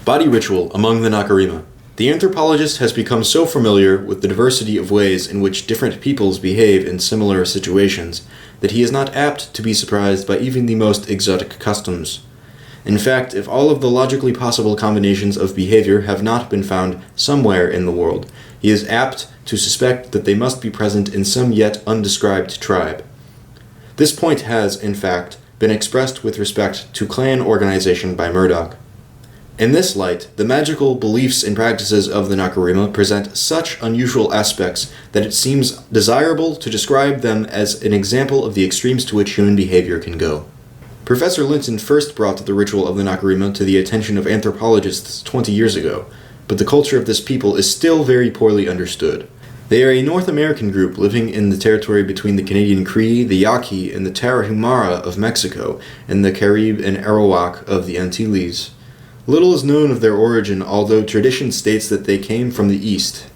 Body ritual among the Nacirema. The anthropologist has become so familiar with the diversity of ways in which different peoples behave in similar situations that he is not apt to be surprised by even the most exotic customs. In fact, if all of the logically possible combinations of behavior have not been found somewhere in the world, he is apt to suspect that they must be present in some yet undescribed tribe. This point has, in fact, been expressed with respect to clan organization by Murdoch. In this light, the magical beliefs and practices of the Nacirema present such unusual aspects that it seems desirable to describe them as an example of the extremes to which human behavior can go. Professor Linton first brought the ritual of the Nacirema to the attention of anthropologists 20 years ago, but the culture of this people is still very poorly understood. They are a North American group living in the territory between the Canadian Cree, the Yaqui, and the Tarahumara of Mexico, and the Carib and Arawak of the Antilles. Little is known of their origin, although tradition states that they came from the east.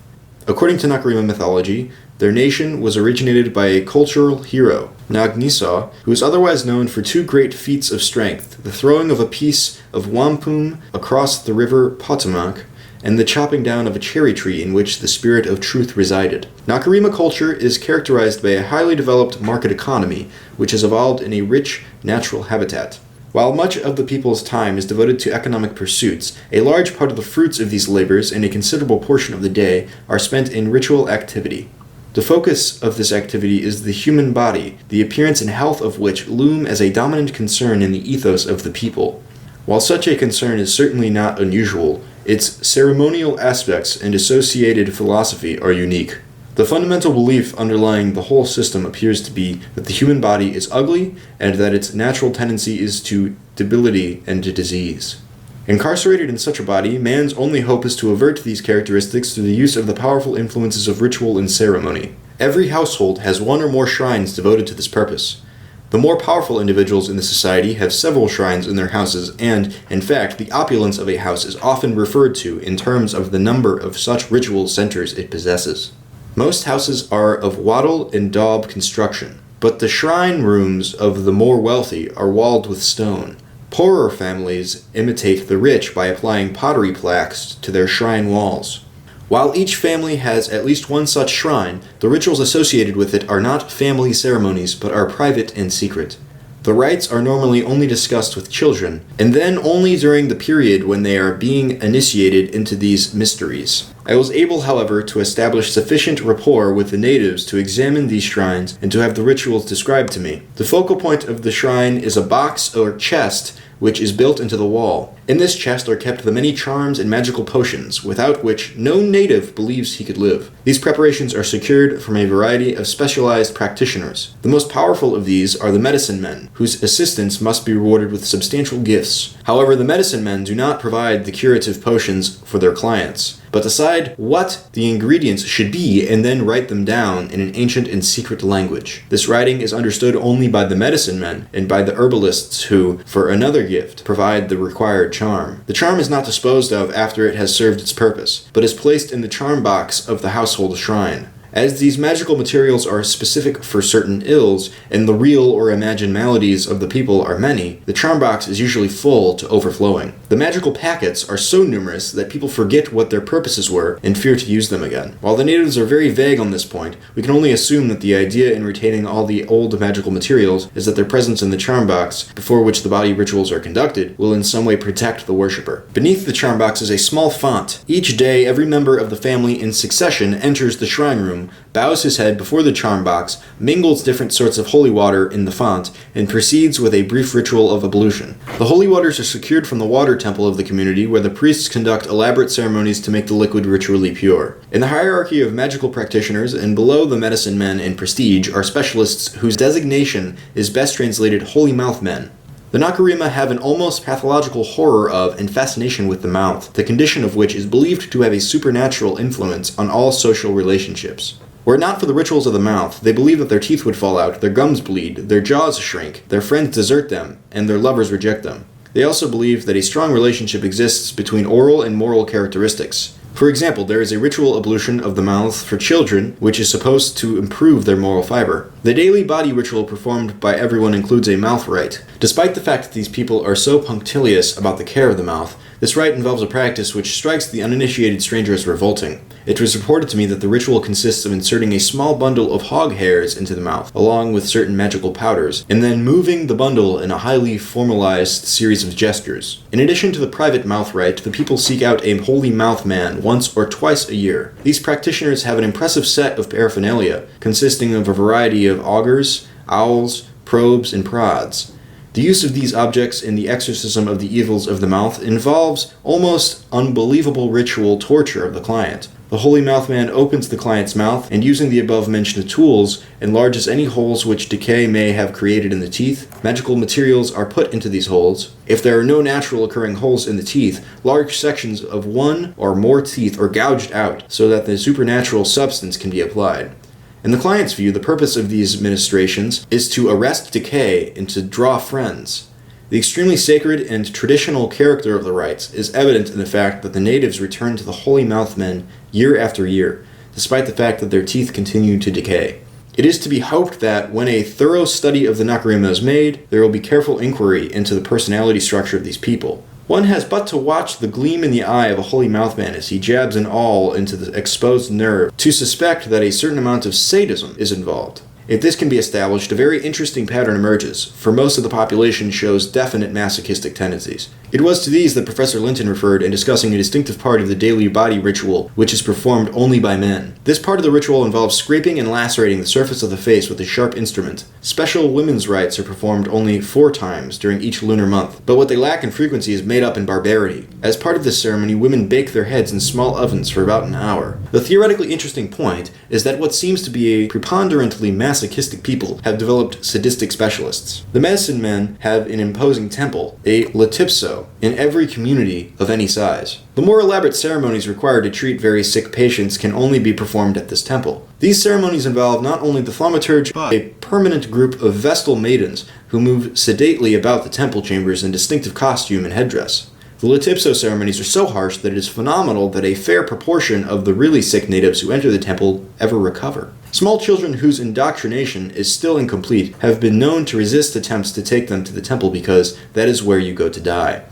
According to Nacirema mythology, their nation was originated by a cultural hero, Nagnisaw, who is otherwise known for two great feats of strength, the throwing of a piece of wampum across the river Potomac, and the chopping down of a cherry tree in which the spirit of truth resided. Nacirema culture is characterized by a highly developed market economy, which has evolved in a rich natural habitat. While much of the people's time is devoted to economic pursuits, a large part of the fruits of these labors and a considerable portion of the day are spent in ritual activity. The focus of this activity is the human body, the appearance and health of which loom as a dominant concern in the ethos of the people. While such a concern is certainly not unusual, its ceremonial aspects and associated philosophy are unique. The fundamental belief underlying the whole system appears to be that the human body is ugly and that its natural tendency is to debility and to disease. Incarcerated in such a body, man's only hope is to avert these characteristics through the use of the powerful influences of ritual and ceremony. Every household has one or more shrines devoted to this purpose. The more powerful individuals in the society have several shrines in their houses, and, in fact, the opulence of a house is often referred to in terms of the number of such ritual centers it possesses. Most houses are of wattle and daub construction, but the shrine rooms of the more wealthy are walled with stone. Poorer families imitate the rich by applying pottery plaques to their shrine walls. While each family has at least one such shrine, the rituals associated with it are not family ceremonies, but are private and secret. The rites are normally only discussed with children, and then only during the period when they are being initiated into these mysteries. I was able, however, to establish sufficient rapport with the natives to examine these shrines and to have the rituals described to me. The focal point of the shrine is a box or chest which is built into the wall. In this chest are kept the many charms and magical potions, without which no native believes he could live. These preparations are secured from a variety of specialized practitioners. The most powerful of these are the medicine men, whose assistants must be rewarded with substantial gifts. However, the medicine men do not provide the curative potions for their clients, but decide what the ingredients should be and then write them down in an ancient and secret language. This writing is understood only by the medicine men and by the herbalists who, for another gift, provide the required charm. The charm is not disposed of after it has served its purpose, but is placed in the charm box of the household shrine. As these magical materials are specific for certain ills, and the real or imagined maladies of the people are many, the charm box is usually full to overflowing. The magical packets are so numerous that people forget what their purposes were and fear to use them again. While the natives are very vague on this point, we can only assume that the idea in retaining all the old magical materials is that their presence in the charm box, before which the body rituals are conducted, will in some way protect the worshipper. Beneath the charm box is a small font. Each day, every member of the family in succession enters the shrine room, bows his head before the charm box, mingles different sorts of holy water in the font, and proceeds with a brief ritual of ablution. The holy waters are secured from the water temple of the community, where the priests conduct elaborate ceremonies to make the liquid ritually pure. In the hierarchy of magical practitioners, and below the medicine men in prestige, are specialists whose designation is best translated holy mouth men. The Nacirema have an almost pathological horror of and fascination with the mouth, the condition of which is believed to have a supernatural influence on all social relationships. Were it not for the rituals of the mouth, they believe that their teeth would fall out, their gums bleed, their jaws shrink, their friends desert them, and their lovers reject them. They also believe that a strong relationship exists between oral and moral characteristics. For example, there is a ritual ablution of the mouth for children, which is supposed to improve their moral fiber. The daily body ritual performed by everyone includes a mouth rite. Despite the fact that these people are so punctilious about the care of the mouth, This rite involves a practice which strikes the uninitiated stranger as revolting. It was reported to me that the ritual consists of inserting a small bundle of hog hairs into the mouth, along with certain magical powders, and then moving the bundle in a highly formalized series of gestures. In addition to the private mouth rite, the people seek out a holy mouth man once or twice a year. These practitioners have an impressive set of paraphernalia, consisting of a variety of augurs, owls, probes, and prods. The use of these objects in the exorcism of the evils of the mouth involves almost unbelievable ritual torture of the client. The holy mouth man opens the client's mouth and, using the above-mentioned tools, enlarges any holes which decay may have created in the teeth. Magical materials are put into these holes. If there are no natural occurring holes in the teeth, large sections of one or more teeth are gouged out so that the supernatural substance can be applied. In the client's view, the purpose of these ministrations is to arrest decay and to draw friends. The extremely sacred and traditional character of the rites is evident in the fact that the natives return to the holy mouth men year after year, despite the fact that their teeth continue to decay. It is to be hoped that when a thorough study of the Nacirema is made, there will be careful inquiry into the personality structure of these people. One has but to watch the gleam in the eye of a holy mouthman as he jabs an awl into the exposed nerve to suspect that a certain amount of sadism is involved. If this can be established, a very interesting pattern emerges, for most of the population shows definite masochistic tendencies. It was to these that Professor Linton referred in discussing a distinctive part of the daily body ritual, which is performed only by men. This part of the ritual involves scraping and lacerating the surface of the face with a sharp instrument. Special women's rites are performed only 4 times during each lunar month, but what they lack in frequency is made up in barbarity. As part of this ceremony, women bake their heads in small ovens for about an hour. The theoretically interesting point is that what seems to be a preponderantly masochistic people have developed sadistic specialists. The medicine men have an imposing temple, a latipso, in every community of any size. The more elaborate ceremonies required to treat very sick patients can only be performed at this temple. These ceremonies involve not only the thaumaturge, but a permanent group of Vestal maidens who move sedately about the temple chambers in distinctive costume and headdress. The latipso ceremonies are so harsh that it is phenomenal that a fair proportion of the really sick natives who enter the temple ever recover. Small children whose indoctrination is still incomplete have been known to resist attempts to take them to the temple because that is where you go to die.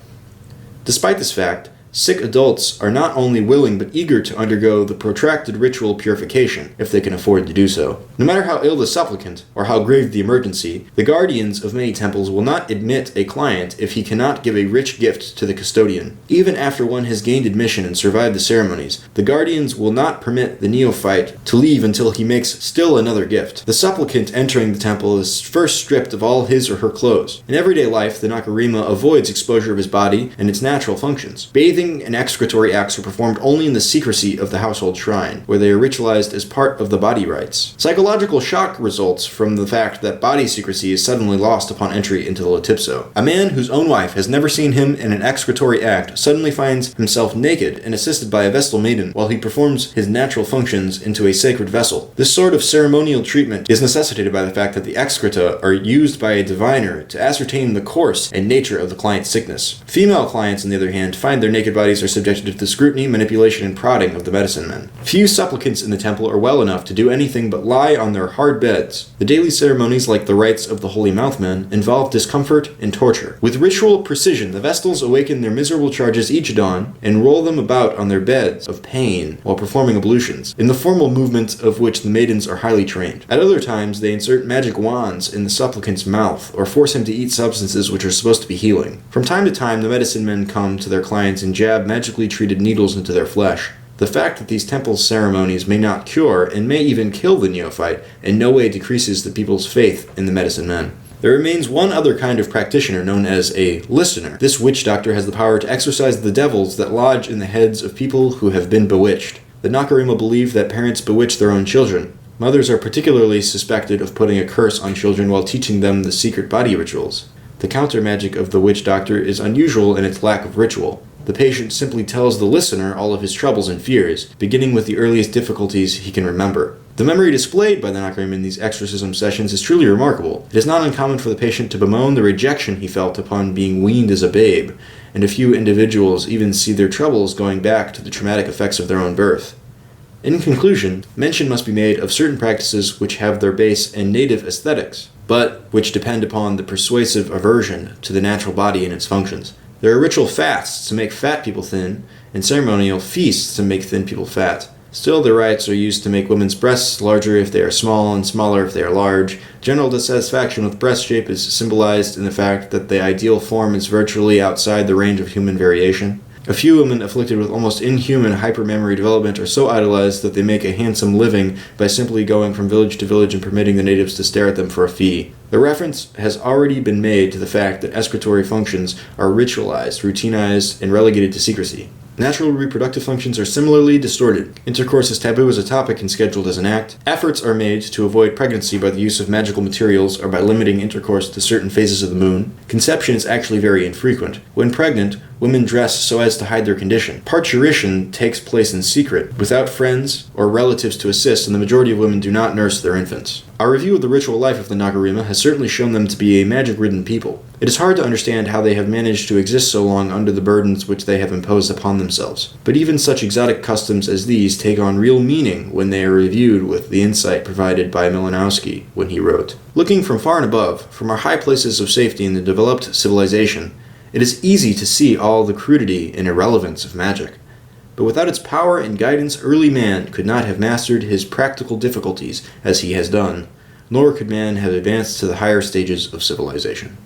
Despite this fact, sick adults are not only willing but eager to undergo the protracted ritual purification, if they can afford to do so. No matter how ill the supplicant, or how grave the emergency, the guardians of many temples will not admit a client if he cannot give a rich gift to the custodian. Even after one has gained admission and survived the ceremonies, the guardians will not permit the neophyte to leave until he makes still another gift. The supplicant entering the temple is first stripped of all his or her clothes. In everyday life, the Nacirema avoids exposure of his body and its natural functions. Bathing and excretory acts are performed only in the secrecy of the household shrine, where they are ritualized as part of the body rites. Psychological shock results from the fact that body secrecy is suddenly lost upon entry into the latipso. A man whose own wife has never seen him in an excretory act suddenly finds himself naked and assisted by a Vestal maiden while he performs his natural functions into a sacred vessel. This sort of ceremonial treatment is necessitated by the fact that the excreta are used by a diviner to ascertain the course and nature of the client's sickness. Female clients, on the other hand, find their naked bodies are subjected to the scrutiny, manipulation, and prodding of the medicine men. Few supplicants in the temple are well enough to do anything but lie on their hard beds. The daily ceremonies, like the rites of the holy mouth men, involve discomfort and torture. With ritual precision, the Vestals awaken their miserable charges each dawn and roll them about on their beds of pain while performing ablutions, in the formal movement of which the maidens are highly trained. At other times, they insert magic wands in the supplicant's mouth or force him to eat substances which are supposed to be healing. From time to time, the medicine men come to their clients and jab magically treated needles into their flesh. The fact that these temple ceremonies may not cure and may even kill the neophyte in no way decreases the people's faith in the medicine men. There remains one other kind of practitioner known as a listener. This witch doctor has the power to exorcise the devils that lodge in the heads of people who have been bewitched. The Nacirema believe that parents bewitch their own children. Mothers are particularly suspected of putting a curse on children while teaching them the secret body rituals. The counter magic of the witch doctor is unusual in its lack of ritual. The patient simply tells the listener all of his troubles and fears, beginning with the earliest difficulties he can remember. The memory displayed by the Nacirema in these exorcism sessions is truly remarkable. It is not uncommon for the patient to bemoan the rejection he felt upon being weaned as a babe, and a few individuals even see their troubles going back to the traumatic effects of their own birth. In conclusion, mention must be made of certain practices which have their base in native aesthetics, but which depend upon the persuasive aversion to the natural body and its functions. There are ritual fasts to make fat people thin, and ceremonial feasts to make thin people fat. Still, the rites are used to make women's breasts larger if they are small and smaller if they are large. General dissatisfaction with breast shape is symbolized in the fact that the ideal form is virtually outside the range of human variation. A few women afflicted with almost inhuman hypermemory development are so idolized that they make a handsome living by simply going from village to village and permitting the natives to stare at them for a fee. The reference has already been made to the fact that excretory functions are ritualized, routinized, and relegated to secrecy. Natural reproductive functions are similarly distorted. Intercourse is taboo as a topic and scheduled as an act. Efforts are made to avoid pregnancy by the use of magical materials or by limiting intercourse to certain phases of the moon. Conception is actually very infrequent. When pregnant, women dress so as to hide their condition. Parturition takes place in secret, without friends or relatives to assist, and the majority of women do not nurse their infants. Our review of the ritual life of the Nacirema has certainly shown them to be a magic-ridden people. It is hard to understand how they have managed to exist so long under the burdens which they have imposed upon themselves. But even such exotic customs as these take on real meaning when they are reviewed with the insight provided by Malinowski when he wrote, "Looking from far and above, from our high places of safety in the developed civilization, it is easy to see all the crudity and irrelevance of magic. But without its power and guidance, early man could not have mastered his practical difficulties as he has done, nor could man have advanced to the higher stages of civilization."